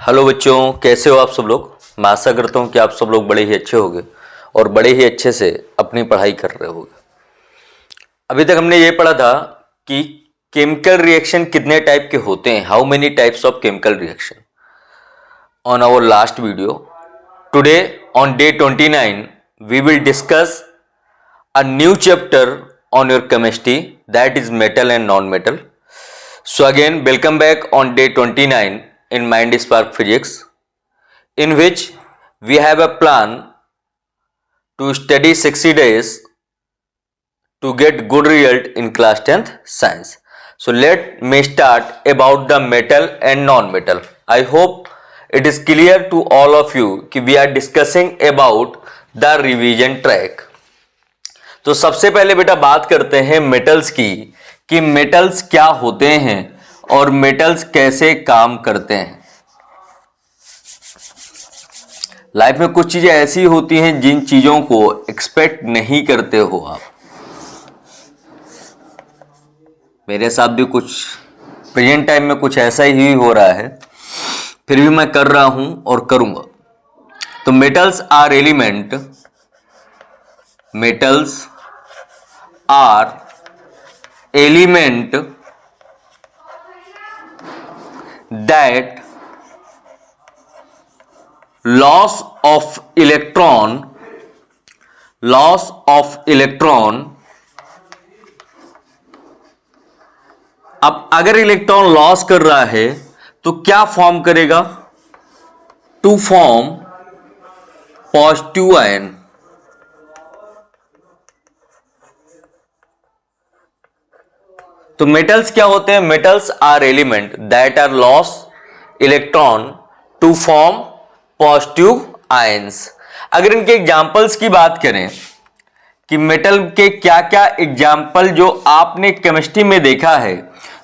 Hello बच्चों, कैसे हो आप सब लोग। मैं आशा करता हूँ कि आप सब लोग बड़े ही अच्छे होंगे और बड़े ही अच्छे से अपनी पढ़ाई कर रहे होंगे। अभी तक हमने ये पढ़ा था कि केमिकल रिएक्शन कितने टाइप के होते हैं, how many types of chemical reaction. On our last video today on day 29 we will discuss a new chapter on your chemistry, that is metal and non-metal. So again, welcome back on day 29 in Mind Spark Physics, in which we have a plan to study 60 days to get good result in class 10th science. So let me start about the metal and non-metal. I hope it is clear to all of you कि we are discussing about the revision track. तो सबसे पहले बेटा बात करते हैं metals की कि मेटल्स क्या होते हैं और मेटल्स कैसे काम करते हैं। लाइफ में कुछ चीजें ऐसी होती हैं जिन चीजों को एक्सपेक्ट नहीं करते हो आप। मेरे साथ भी कुछ प्रेजेंट टाइम में कुछ ऐसा ही हो रहा है, फिर भी मैं कर रहा हूं और करूंगा। तो metals are element, metals are element that loss of electron अब अगर इलेक्ट्रॉन लॉस कर रहा है तो क्या फॉर्म करेगा, टू फॉर्म पॉजिटिव आयन। तो मेटल्स क्या होते हैं, metals are element that are loss electron to form positive ions. अगर इनके एग्जांपल्स की बात करें कि मेटल के क्या क्या एग्जांपल जो आपने केमिस्ट्री में देखा है,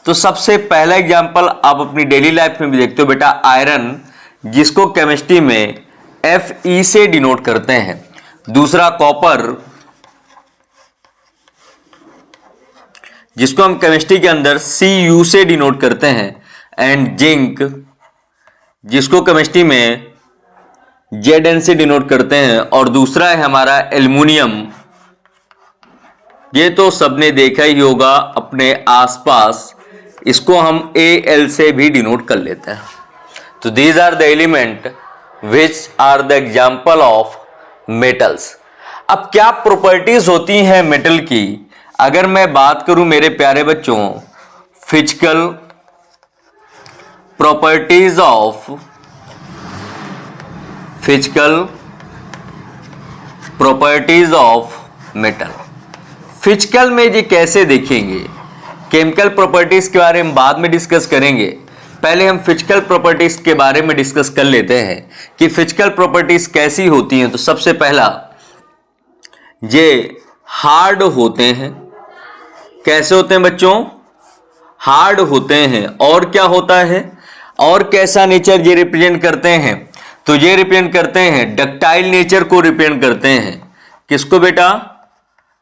तो सबसे पहला एग्जांपल आप अपनी डेली लाइफ में भी देखते हो बेटा, आयरन, जिसको केमिस्ट्री में Fe से डिनोट करते हैं। दूसरा कॉपर, जिसको हम केमिस्ट्री के अंदर Cu से डिनोट करते हैं। एंड जिंक, जिसको केमिस्ट्री में Zn से डिनोट करते हैं। और दूसरा है हमारा एल्युमिनियम, ये तो सबने देखा ही होगा अपने आसपास, इसको हम Al से भी डिनोट कर लेते हैं। तो these are the element which are the example of metals. अब क्या प्रॉपर्टीज होती हैं मेटल की, अगर मैं बात करूं मेरे प्यारे बच्चों, physical properties of metal. Physical में ये कैसे देखेंगे, केमिकल प्रॉपर्टीज के बारे में बाद में डिस्कस करेंगे। पहले हम फिजिकल प्रॉपर्टीज के बारे में डिस्कस कर लेते हैं कि फिजिकल प्रॉपर्टीज कैसी होती हैं। तो सबसे पहला, ये हार्ड होते हैं। कैसे होते हैं बच्चों, हार्ड होते हैं। और क्या होता है, और कैसा नेचर ये रिप्रेजेंट करते हैं, तो ये रिप्रेजेंट करते हैं डक्टाइल नेचर को रिप्रेजेंट करते हैं। किसको बेटा,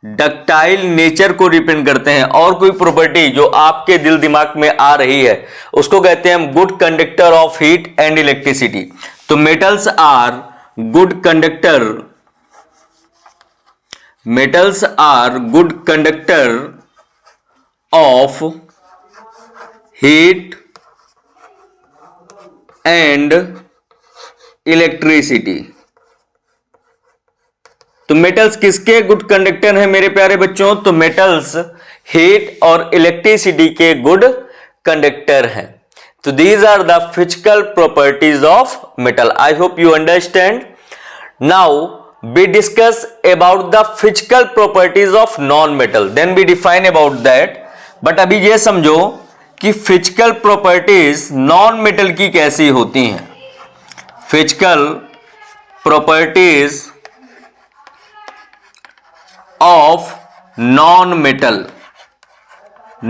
डक्टाइल नेचर को रिप्रेजेंट करते हैं। और कोई प्रॉपर्टी जो आपके दिल दिमाग में आ रही है उसको कहते हैं हम good conductor of heat and electricity. तो metals are good conductor, metals are good conductor of heat and electricity. तो मेटल्स किसके गुड कंडक्टर हैं मेरे प्यारे बच्चों, तो मेटल्स हीट और इलेक्ट्रिसिटी के गुड कंडक्टर हैं। तो these are the physical properties of metal. I hope you understand. Now we discuss about the physical properties of non-metal, then we define about that. but अभी ये समझो कि physical properties non-metal की कैसी होती हैं। physical properties of non-metal,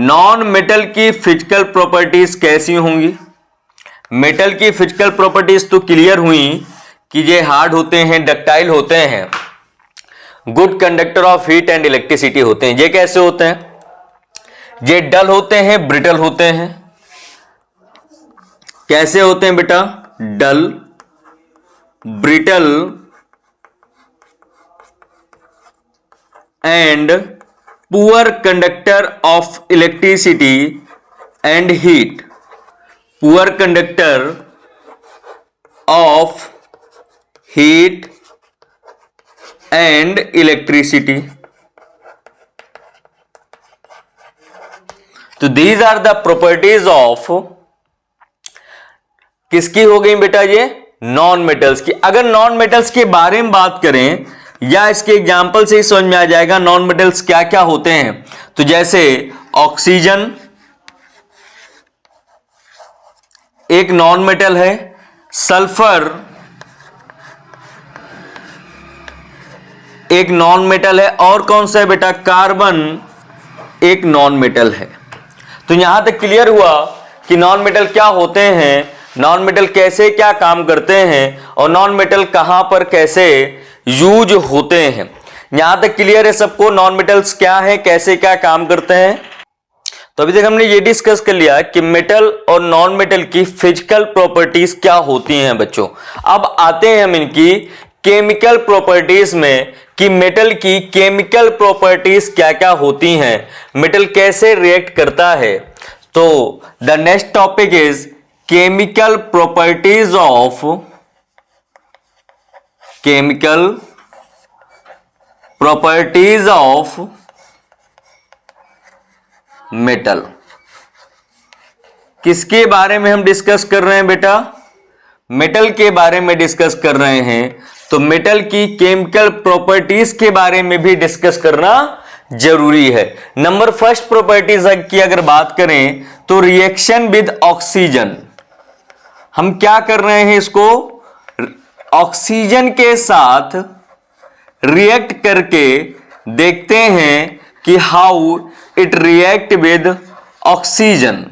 non-metal की physical properties कैसी होंगी। metal की physical properties तो क्लियर हुई कि ये हार्ड होते हैं, डक्टाइल होते हैं, good conductor of heat and electricity होते हैं। ये कैसे होते हैं, ये डल होते हैं, ब्रिटल होते हैं। कैसे होते हैं बेटा, dull, brittle and poor conductor of electricity and heat, poor conductor of heat and electricity. तो these are the properties of, किसकी हो गई बेटा ये, नॉन मेटल्स की। अगर नॉन मेटल्स के बारे में बात करें या इसके एग्जाम्पल से ही समझ में आ जाएगा नॉन मेटल्स क्या क्या होते हैं। तो जैसे ऑक्सीजन एक नॉन मेटल है, सल्फर एक नॉन मेटल है, और कौन सा है बेटा, कार्बन एक नॉन मेटल है। तो यहां तक क्लियर हुआ कि नॉन मेटल क्या होते हैं, नॉन मेटल कैसे क्या काम करते हैं, और नॉन मेटल कहां पर कैसे यूज होते हैं। यहां तक क्लियर है सबको, नॉन मेटल्स क्या है, कैसे क्या काम करते हैं। तो अभी तक हमने ये डिस्कस कर लिया कि मेटल और नॉन मेटल की फिजिकल प्रॉपर्टीज क्या होती हैं बच्चों। अब आते हैं हम इनकी केमिकल प्रॉपर्टीज में कि मेटल की केमिकल प्रॉपर्टीज क्या क्या होती हैं, मेटल कैसे रिएक्ट करता है। तो the next topic is chemical properties of, chemical properties of metal. किसके बारे में हम डिस्कस कर रहे हैं बेटा, मेटल के बारे में डिस्कस कर रहे हैं। तो मेटल की केमिकल प्रॉपर्टीज के बारे में भी डिस्कस करना जरूरी है। नंबर फर्स्ट प्रॉपर्टीज की अगर बात करें तो रिएक्शन विद ऑक्सीजन। हम क्या कर रहे हैं, इसको ऑक्सीजन के साथ रिएक्ट करके देखते हैं कि how it react with oxygen.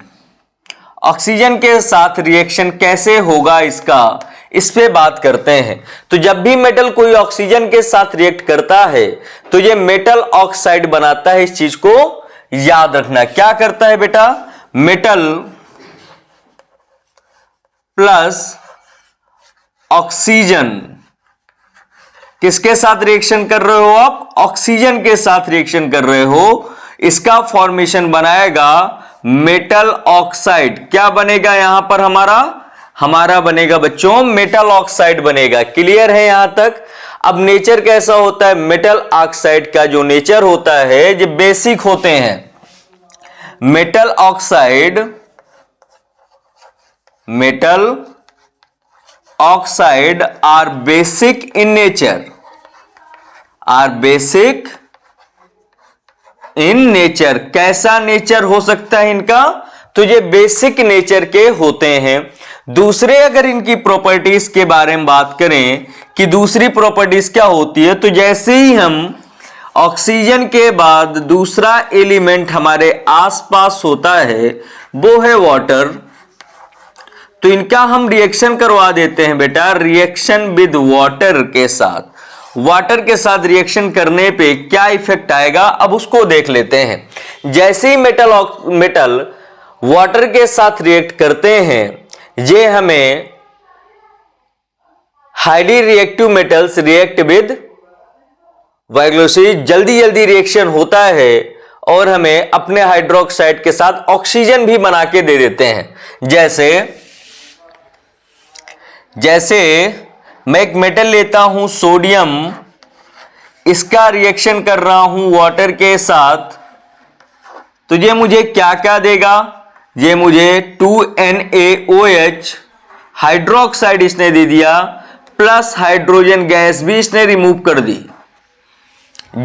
Oxygen के साथ रिएक्शन कैसे होगा इसका, इस पे बात करते हैं। तो जब भी मेटल कोई ऑक्सीजन के साथ रिएक्ट करता है तो ये मेटल ऑक्साइड बनाता है। इस चीज को याद रखना, क्या करता है बेटा, मेटल प्लस ऑक्सीजन किसके साथ रिएक्शन कर रहे हो आप, ऑक्सीजन के साथ रिएक्शन कर रहे हो, इसका फॉर्मेशन बनाएगा मेटल ऑक्साइड। क्या बनेगा यहां पर हमारा बनेगा बच्चों मेटल ऑक्साइड बनेगा। क्लियर है यहां तक। अब नेचर कैसा होता है, मेटल ऑक्साइड का जो नेचर होता है जो बेसिक होते हैं, metal oxide are basic in nature, कैसा नेचर हो सकता है इनका, तो ये बेसिक नेचर के होते हैं। दूसरे अगर इनकी प्रॉपर्टीज के बारे में बात करें कि दूसरी प्रॉपर्टीज क्या होती है, तो जैसे ही हम ऑक्सीजन के बाद दूसरा एलिमेंट हमारे आसपास होता है वो है वाटर, तो इनका हम रिएक्शन करवा देते हैं बेटा, रिएक्शन विद वाटर के साथ। वाटर के साथ रिएक्शन करने पे क्या इफेक्ट आएगा, अब उसको देख लेते हैं। जैसे ही मेटल वाटर के साथ रिएक्ट करते हैं, ये हमें highly reactive metals react with vigorously, जल्दी रिएक्शन होता है और हमें अपने हाइड्रोक्साइड के साथ ऑक्सीजन भी बना के दे देते हैं। जैसे मैं एक मेटल लेता हूं सोडियम, इसका रिएक्शन कर रहा हूं वाटर के साथ, तो ये मुझे क्या क्या देगा, ये मुझे 2NaOH हाइड्रोक्साइड इसने दे दिया, प्लस हाइड्रोजन गैस भी इसने रिमूव कर दी।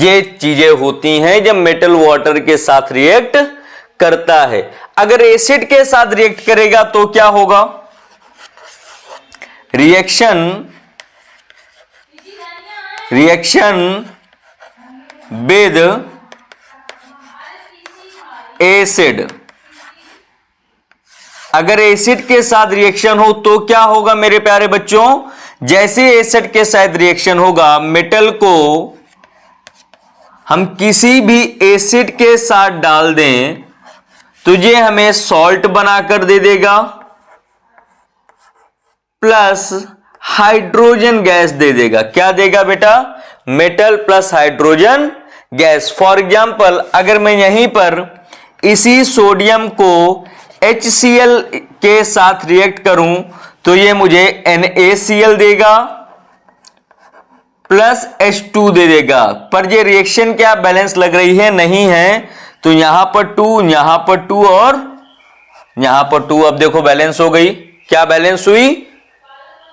ये चीजें होती हैं जब मेटल वाटर के साथ रिएक्ट करता है। अगर एसिड के साथ रिएक्ट करेगा तो क्या होगा, रिएक्शन विद एसिड। अगर एसिड के साथ रिएक्शन हो तो क्या होगा मेरे प्यारे बच्चों, जैसे एसिड के साथ रिएक्शन होगा, मेटल को हम किसी भी एसिड के साथ डाल दें तो ये हमें सॉल्ट बनाकर दे देगा, प्लस हाइड्रोजन गैस दे देगा। क्या देगा बेटा? Metal plus hydrogen gas. For example अगर मैं यहीं पर इसी सोडियम को HCl के साथ रिएक्ट करूं तो ये मुझे NaCl देगा प्लस H2 दे देगा। पर ये रिएक्शन क्या बैलेंस लग रही है? नहीं है। तो यहां पर 2, यहां पर 2 और यहां पर 2। अब देखो बैलेंस हो गई। क्या बैलेंस हुई?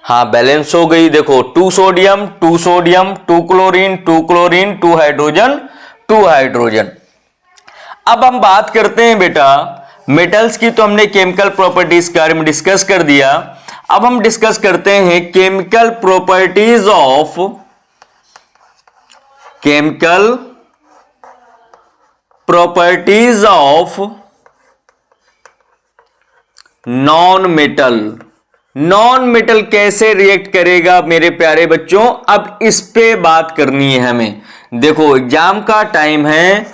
हाँ बैलेंस हो गई। देखो 2 sodium 2 sodium 2 chlorine 2 chlorine 2 hydrogen 2 hydrogen. अब हम बात करते हैं बेटा मेटल्स की। तो हमने केमिकल प्रॉपर्टीज के बारे में डिस्कस कर दिया। अब हम डिस्कस करते हैं chemical properties of non metal. Non metal कैसे रिएक्ट करेगा मेरे प्यारे बच्चों? अब इस पे बात करनी है हमें। देखो एग्जाम का टाइम है,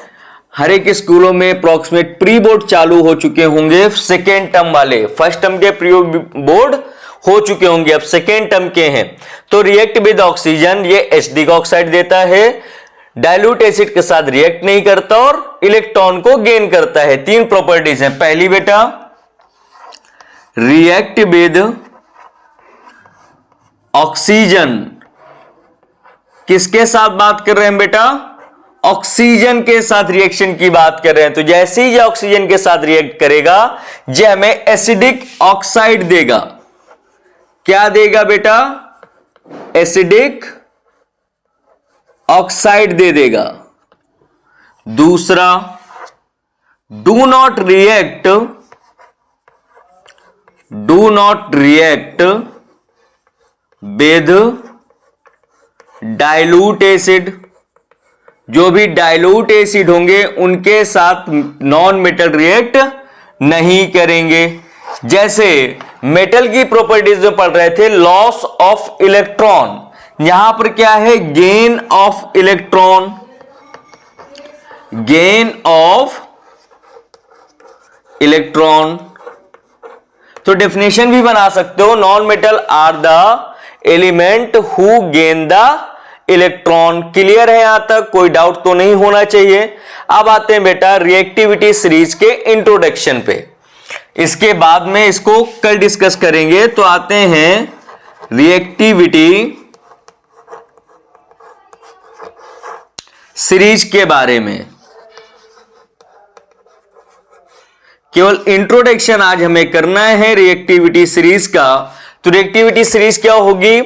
हर एक स्कूलों में अप्रोक्सीमेट प्री बोर्ड चालू हो चुके होंगे। सेकेंड टर्म वाले, फर्स्ट टर्म के प्री बोर्ड हो चुके होंगे, अब सेकेंड टर्म के हैं। तो रिएक्ट विद ऑक्सीजन, ये एसिडिक का ऑक्साइड देता है, डाइल्यूट एसिड के साथ रिएक्ट नहीं करता और इलेक्ट्रॉन को गेन करता है। 3 प्रॉपर्टीज हैं। पहली बेटा रिएक्ट विद ऑक्सीजन, किसके साथ बात कर रहे हैं बेटा? ऑक्सीजन के साथ रिएक्शन की बात कर रहे हैं। तो जैसे ही ये ऑक्सीजन के साथ रिएक्ट करेगा ये हमें एसिडिक ऑक्साइड देगा। क्या देगा बेटा? एसिडिक ऑक्साइड दे देगा। दूसरा, do not react with dilute acid. जो भी डाइल्यूट एसिड होंगे उनके साथ नॉन मेटल रिएक्ट नहीं करेंगे। जैसे मेटल की प्रॉपर्टीज में पढ़ रहे थे, लॉस ऑफ इलेक्ट्रॉन, यहां पर क्या है? Gain of electron, gain of electron. तो डेफिनेशन भी बना सकते हो, non metal are the element who gain the electron. Clear है? यहां तक कोई डाउट तो नहीं होना चाहिए। अब आते हैं बेटा रिएक्टिविटी सीरीज के इंट्रोडक्शन पे। इसके बाद में इसको कल डिस्कस करेंगे। तो आते हैं रिएक्टिविटी सीरीज के बारे में। केवल इंट्रोडक्शन आज हमें करना है रिएक्टिविटी सीरीज का। तो रिएक्टिविटी सीरीज क्या होगी?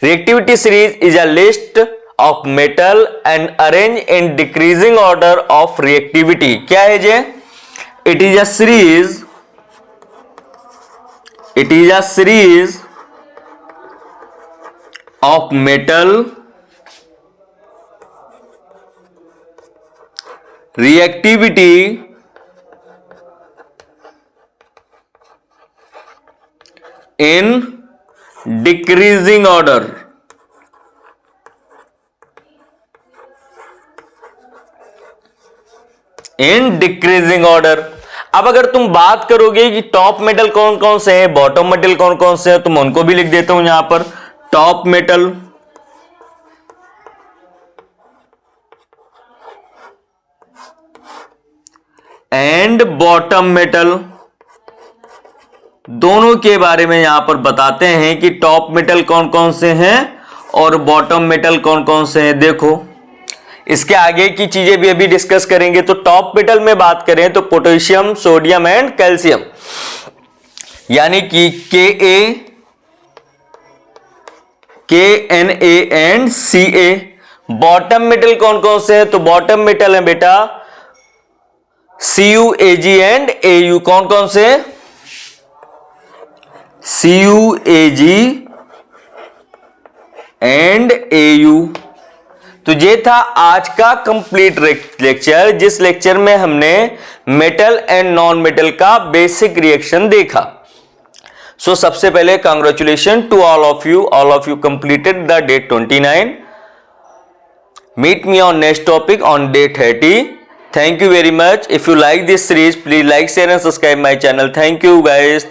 Reactivity series is a list of metal and arrange in decreasing order of reactivity. क्या है जे? It is a series of metal reactivity in decreasing order। In decreasing order. अब अगर तुम बात करोगे कि टॉप मेटल कौन कौन से हैं, बॉटम मेटल कौन कौन से हैं, तो मैं उनको भी लिख देता हूं यहां पर। Top metal and bottom metal, दोनों के बारे में यहां पर बताते हैं कि टॉप मेटल कौन कौन से हैं और बॉटम मेटल कौन कौन से हैं। देखो इसके आगे की चीजें भी अभी डिस्कस करेंगे। तो टॉप मेटल में बात करें तो पोटेशियम, सोडियम एंड कैल्शियम, यानी कि KNA and Ca। Bottom metal कौन कौन से हैं? तो बॉटम मेटल है बेटा Cu, Ag एंड Au। कौन कौन से? Cu, Ag and Au। तो ये था आज का कंप्लीट लेक्चर, जिस लेक्चर में हमने मेटल एंड नॉन मेटल का बेसिक रिएक्शन देखा। सो सबसे पहले congratulation to all of you completed the day 29। Meet me on next topic on day 30। Thank you very much. If you like this series, please like, share and subscribe my channel. Thank you guys.